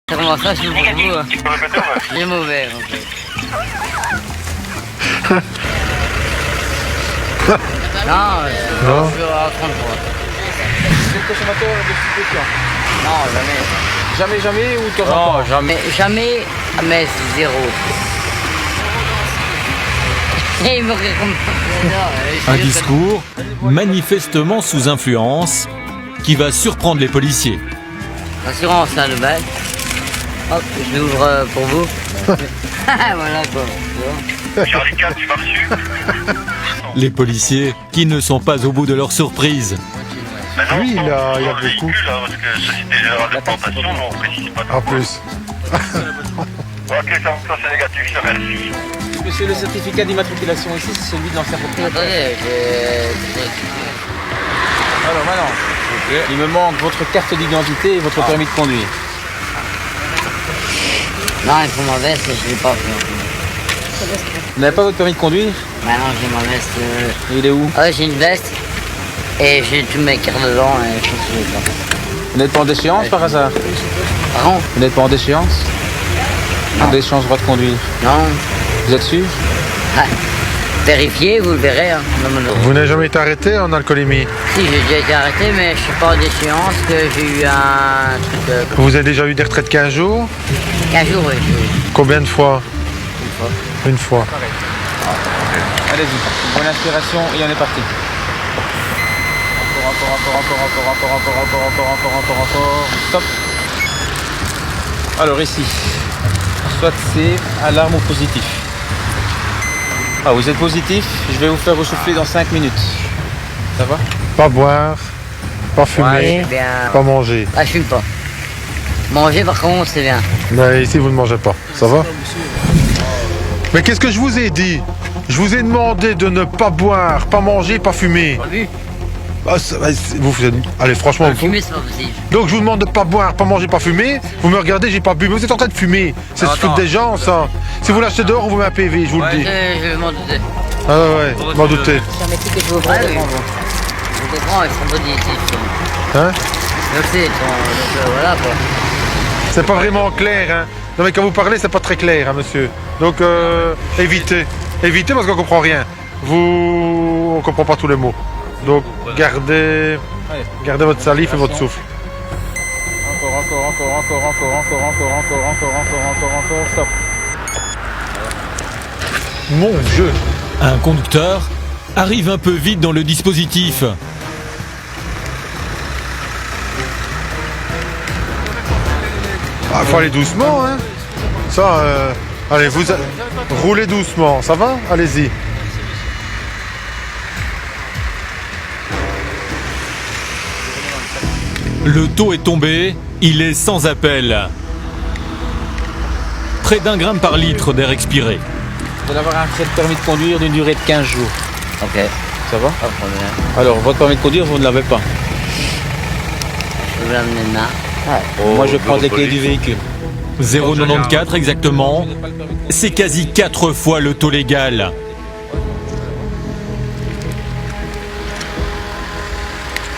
Comment ça, je suis pour vous hein. Tu peux répéter, ouais. Il est mauvais, en fait. Non, je suis à 33. Vous êtes consommateur de stupéfiants? Non, jamais. Jamais ou de temps en temps? Non, jamais, mais zéro. Et il me répond. Un discours manifestement sous influence qui va surprendre les policiers. Assurance, là, le bac. Hop, je l'ouvre pour vous. Voilà quoi. Charlie 4, tu m'as reçu. Les policiers qui ne sont pas au bout de leur surprise. Maintenant, Lui, il a dans le beaucoup. véhicule, là, parce que société générale de plantation, non, on précise pas. En plus. Ok, ça c'est négatif, je te remercie. Monsieur, le certificat d'immatriculation ici, c'est celui de l'ancien propriétaire. Attendez, Alors maintenant, il me manque votre carte d'identité et votre permis de conduire. non, il faut ma veste, je l'ai pas fait. Vous n'avez pas votre permis de conduire? Maintenant, j'ai ma veste. Il est où? Ah, j'ai une veste. Et j'ai tous mes cartes dedans et je pense que je l'ai pas. Vous n'êtes pas en déchéance par hasard? Pardon? Vous n'êtes pas en déchéance? En déchéance droit de conduire. Non. Vous êtes sûr? Ah, vérifiez, vous le verrez. Hein. Non. Vous n'avez jamais été arrêté en alcoolémie? Si, j'ai déjà été arrêté, mais je suis pas en déchéance, que j'ai eu un truc... Vous avez déjà eu des retraites 15 jours? 15 jours, oui, j'ai eu Combien de fois? une fois. Une fois. Allez-y, bonne inspiration et on est parti. Encore. Stop. Alors ici, soit c'est alarme ou positif. Ah, vous êtes positif, je vais vous faire ressouffler dans 5 minutes. Ça va? Pas boire, pas fumer, Bien. pas manger. Ah, je fume pas. Manger, par contre, c'est bien. Mais ici, vous ne mangez pas. Ça va? Mais qu'est-ce que je vous ai dit? Je vous ai demandé de ne pas boire, pas manger, pas fumer. Pas vu. Allez, franchement. Fumer, c'est pas possible. Donc je vous demande de pas boire, pas manger, pas fumer. Vous me regardez, j'ai pas bu. Mais vous êtes en train de fumer. C'est se foutre des gens, ça. Si vous l'achetez dehors, on vous met un PV, je vous le dis. Je m'en doutais. Ah ouais, m'en douter. C'est un métier que je vous prends. Je vous comprends, ils sont positifs. Hein? Donc c'est, donc voilà quoi. C'est pas vraiment clair, hein. Non mais quand vous parlez, c'est pas très clair, hein, monsieur. Donc évitez. Évitez parce qu'on comprend rien. On comprend pas tous les mots. Donc gardez votre salive et votre souffle. Encore, stop. Mon Dieu. Un conducteur arrive un peu vite dans le dispositif. Ah, faut aller doucement, hein. Ça, allez, roulez doucement, ça va? Allez-y. Le taux est tombé, il est sans appel. Près d'1 gramme par litre d'air expiré. Vous allez avoir un permis de conduire d'une durée de 15 jours. Ok, Ça va? pas de problème. Alors, votre permis de conduire, vous ne l'avez pas. Je vais l'amener là. Moi, je prends les clés du véhicule. 0,94 exactement. C'est quasi 4 fois le taux légal.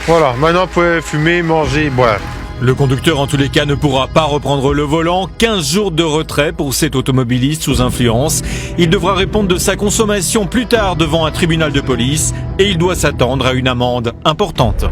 Voilà, maintenant vous pouvez fumer, manger, boire. Le conducteur en tous les cas ne pourra pas reprendre le volant. 15 jours de retrait pour cet automobiliste sous influence. Il devra répondre de sa consommation plus tard devant un tribunal de police et il doit s'attendre à une amende importante.